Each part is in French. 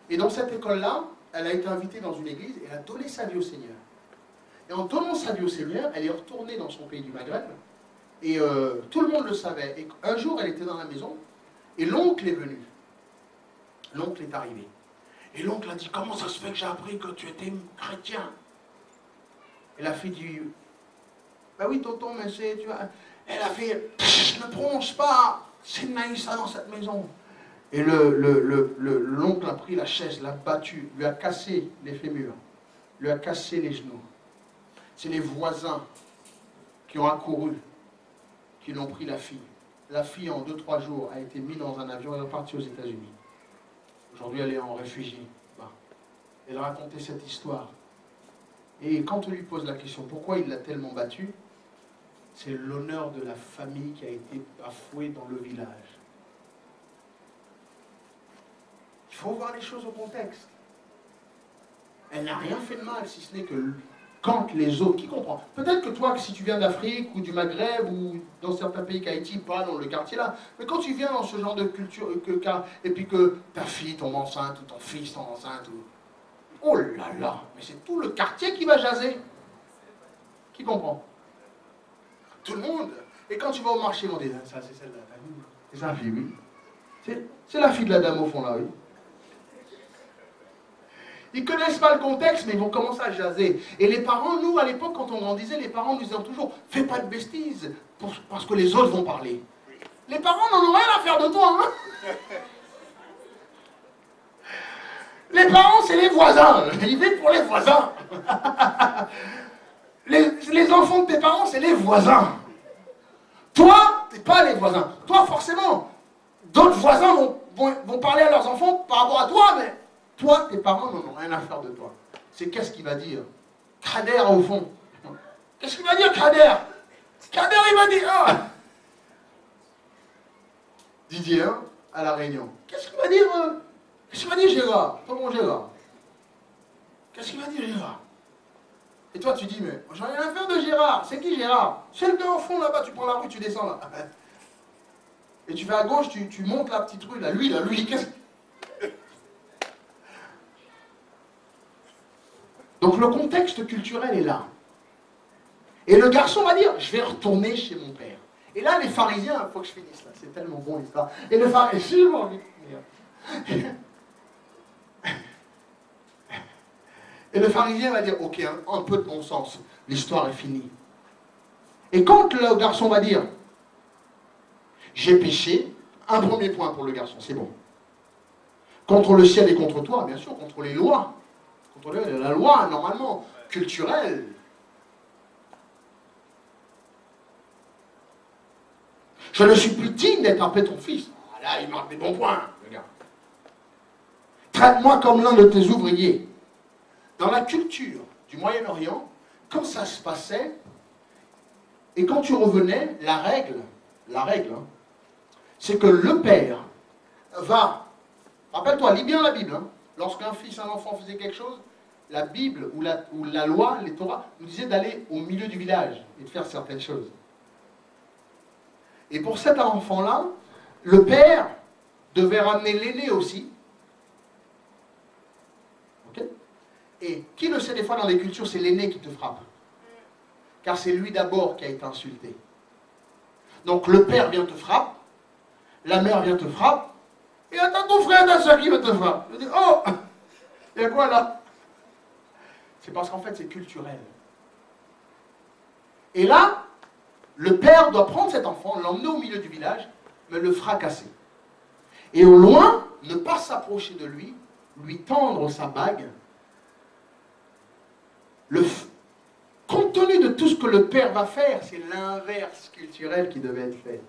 Et dans cette école-là, elle a été invitée dans une église et elle a donné sa vie au Seigneur. Et en donnant sa vie au Seigneur, elle est retournée dans son pays du Maghreb. Et tout le monde le savait. Et un jour, elle était dans la maison et l'oncle est venu. L'oncle est arrivé. Et l'oncle a dit, comment ça se fait que j'ai appris que tu étais chrétien? Et la fille dit, bah oui, tonton, mais c'est, tu vois. Elle a fait, ne prononce pas, c'est Naïssa dans cette maison. Et l'oncle a pris la chaise, l'a battu, lui a cassé les fémurs, lui a cassé les genoux. C'est les voisins qui ont accouru, qui l'ont pris la fille. La fille, en 2-3 jours, a été mise dans un avion et est partie aux États-Unis. Aujourd'hui, elle est en réfugié. Elle racontait cette histoire. Et quand on lui pose la question, pourquoi il l'a tellement battue, c'est l'honneur de la famille qui a été bafoué dans le village. Il faut voir les choses au contexte. Elle n'a rien fait de mal, si ce n'est que quand les autres, qui comprend? Peut-être que toi, si tu viens d'Afrique ou du Maghreb ou dans certains pays qu'Haïti, pas dans le quartier là, mais quand tu viens dans ce genre de culture, et puis que ta fille tombe enceinte ou ton fils tombe enceinte, oh là là, mais c'est tout le quartier qui va jaser. Qui comprend? Tout le monde. Et quand tu vas au marché, on dit, ça c'est celle de la famille. C'est sa fille, oui. C'est la fille de la dame au fond là, oui. Ils ne connaissent pas le contexte, mais ils vont commencer à jaser. Et les parents, nous, à l'époque, quand on grandissait, les parents nous disaient toujours, fais pas de bêtises, parce que les autres vont parler. Les parents n'en ont rien à faire de toi, hein. Les parents, c'est les voisins. Ils vivent pour les voisins. Les enfants de tes parents, c'est les voisins. Toi, t'es pas les voisins. Toi, forcément, d'autres voisins vont parler à leurs enfants par rapport à toi, mais toi, tes parents n'en ont rien à faire de toi. C'est qu'est-ce qu'il va dire? Kader, au fond. Qu'est-ce qu'il va dire, Kader? Kader, il va dire... Ah. Didier, hein, à la Réunion. Qu'est-ce qu'il va dire? Qu'est-ce qu'il va dire, Gérard? Toi, mon Gérard. Qu'est-ce qu'il va dire, Gérard? Et toi, tu dis, mais j'en ai rien à faire de Gérard. C'est qui, Gérard? C'est le gars au fond, là-bas. Tu prends la rue, tu descends, là. Et tu vas à gauche, tu montes la petite rue, là. Lui, qu'est-ce que... Donc, le contexte culturel est là. Et le garçon va dire, je vais retourner chez mon père. Et là, les pharisiens, il faut que je finisse, là. C'est tellement bon, l'histoire. Et le pharisien, j'ai envie de finir. Et le pharisien va dire, ok, un peu de bon sens, l'histoire est finie. Et quand le garçon va dire, j'ai péché, un premier point pour le garçon, c'est bon. Contre le ciel et contre toi, bien sûr, contre les lois. Contre la loi, normalement, culturelle. Je ne suis plus digne d'être appelé ton fils. Ah, là, il marque des bons points, le gars. Traite-moi comme l'un de tes ouvriers. Dans la culture du Moyen-Orient, quand ça se passait, et quand tu revenais, la règle, hein, c'est que le père va, rappelle-toi, lis bien la Bible, hein, lorsqu'un fils, un enfant faisait quelque chose, la Bible ou la loi, les Torahs, nous disaient d'aller au milieu du village et de faire certaines choses. Et pour cet enfant-là, le père devait ramener l'aîné aussi. Et qui le sait, des fois dans les cultures, c'est l'aîné qui te frappe. Car c'est lui d'abord qui a été insulté. Donc le père vient te frapper, la mère vient te frapper, et attends ton frère, ta soeur qui va te frapper. Je dis, oh, il y a quoi là? C'est parce qu'en fait c'est culturel. Et là, le père doit prendre cet enfant, l'emmener au milieu du village, mais le fracasser. Et au loin, ne pas s'approcher de lui, lui tendre sa bague. Compte tenu de tout ce que le père va faire, c'est l'inverse culturel qui devait être fait.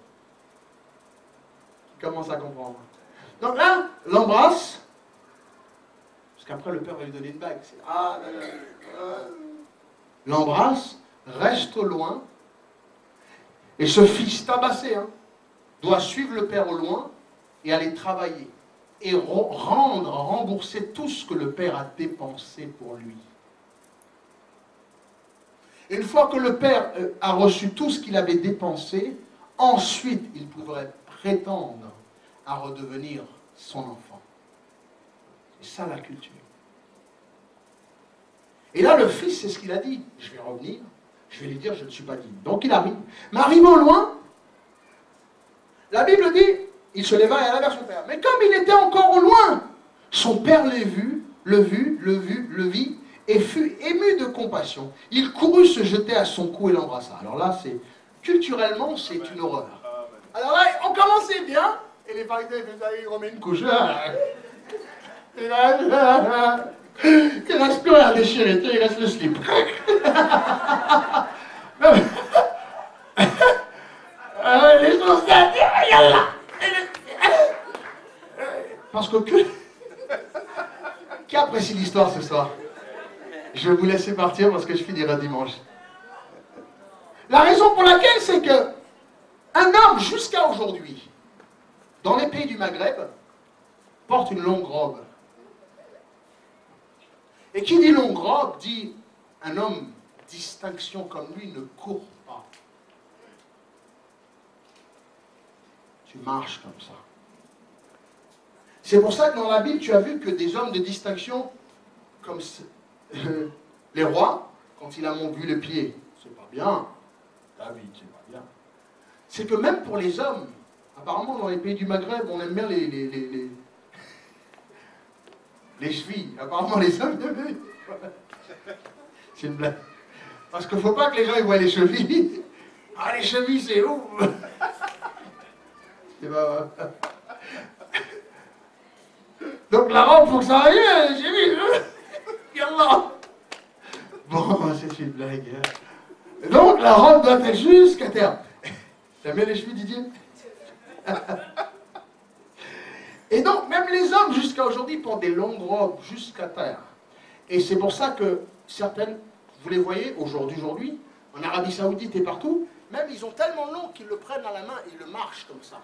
Qui commence à comprendre. Donc là, l'embrasse, parce qu'après le père va lui donner une bague. L'embrasse, reste loin, et ce fils tabassé doit suivre le père au loin et aller travailler et rembourser tout ce que le père a dépensé pour lui. Une fois que le père a reçu tout ce qu'il avait dépensé, ensuite il pourrait prétendre à redevenir son enfant. C'est ça la culture. Et là, le fils, c'est ce qu'il a dit. Je vais revenir, je vais lui dire, je ne suis pas digne. Donc il arrive. Mais arrivé au loin, la Bible dit, il se leva et alla vers son père. Mais comme il était encore au loin, son père le vit, et fut ému de compassion. Il courut se jeter à son cou et l'embrassa. Alors là, culturellement, c'est une horreur. Alors là, on commençait bien, et les pharisiens faisaient, ils remettent une couche. Et là, il ne reste plus rien à déchirer, il reste le slip. Les choses parce que qui apprécie l'histoire ce soir? Je vais vous laisser partir parce que je finirai dimanche. La raison pour laquelle, c'est que un homme, jusqu'à aujourd'hui, dans les pays du Maghreb, porte une longue robe. Et qui dit longue robe, dit un homme distinction comme lui ne court pas. Tu marches comme ça. C'est pour ça que dans la Bible, tu as vu que des hommes de distinction, comme les rois, quand il a vu le pied, c'est pas bien. David, c'est pas bien. C'est que même pour les hommes, apparemment dans les pays du Maghreb, on aime bien les chevilles. Apparemment les hommes, c'est une blague. Parce qu'il ne faut pas que les gens ils voient les chevilles. Ah, les chevilles, c'est où? Donc la robe, faut que ça aille, les chevilles. Yallah. Bon, c'est une blague. Donc la robe doit être jusqu'à terre. T'aimes bien les chevilles, Didier? Et donc, même les hommes, jusqu'à aujourd'hui, portent des longues robes jusqu'à terre. Et c'est pour ça que certaines, vous les voyez, aujourd'hui, en Arabie Saoudite et partout, même ils ont tellement long qu'ils le prennent à la main et ils le marchent comme ça.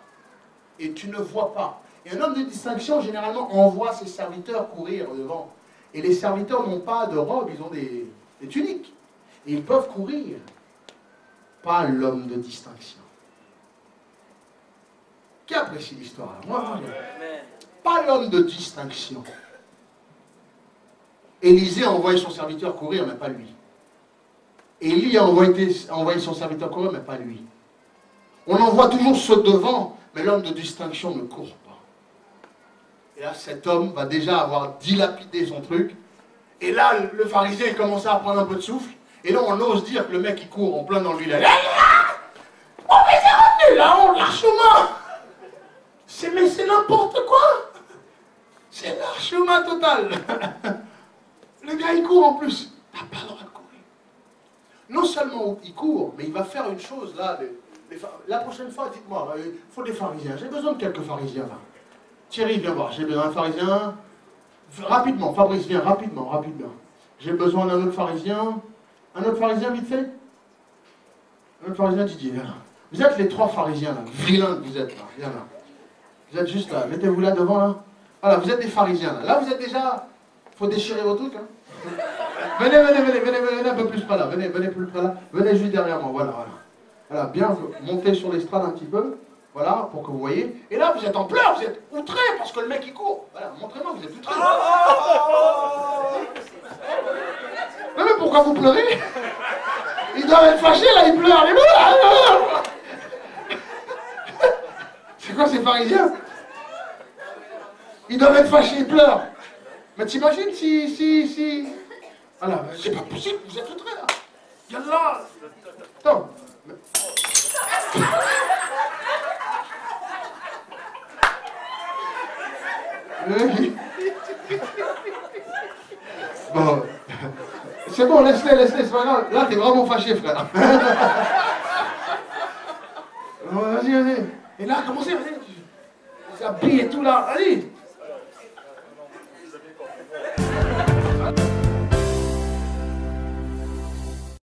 Et tu ne vois pas. Et un homme de distinction, généralement, envoie ses serviteurs courir devant. Et les serviteurs n'ont pas de robe, ils ont des tuniques. Et ils peuvent courir. Pas l'homme de distinction. Qui apprécie l'histoire? Moi, pas l'homme de distinction. Élisée a envoyé son serviteur courir, mais pas lui. Élie a envoyé son serviteur courir, mais pas lui. On envoie toujours ceux devant, mais l'homme de distinction ne court pas. Et là, cet homme va déjà avoir dilapidé son truc. Et là, le pharisien il commence à prendre un peu de souffle. Et là, on ose dire que le mec, il court en plein dans le village. Oh, mais c'est revenu là, on l'archement. Mais c'est n'importe quoi. C'est l'archement total. Le gars, il court en plus. Il n'a pas le droit de courir. Non seulement il court, mais il va faire une chose là. La prochaine fois, dites-moi, il faut des pharisiens. J'ai besoin de quelques pharisiens là. Thierry, viens voir. J'ai besoin d'un pharisien. Rapidement, Fabrice, viens, rapidement. J'ai besoin d'un autre pharisien. Un autre pharisien, vite fait. Un autre pharisien, Didier, viens là. Vous êtes les trois pharisiens là. Vilains que vous êtes là. Viens là. Vous êtes juste là. Mettez-vous là devant là. Voilà, vous êtes des pharisiens là. Là, vous êtes déjà. Il faut déchirer vos trucs. Hein. Venez un peu plus près là. Venez plus près là. Venez juste derrière moi. Voilà, bien montez sur l'estrade un petit peu. Voilà, pour que vous voyez. Et là, vous êtes en pleurs, vous êtes outrés parce que le mec il court. Voilà, montrez-moi, vous êtes outrés. Mais pourquoi vous pleurez? Ils doivent être fâchés là, ils pleurent. C'est quoi ces pharisiens? Ils doivent être fâchés, ils pleurent. Mais t'imagines si... Voilà, c'est pas possible, vous êtes outrés là. Yallah. Attends. Bon. C'est bon, laisse-les, c'est pas grave. Là, t'es vraiment fâché, frère. Vas-y. Et là, commencez, vas-y. Vous habillez et tout là. Allez.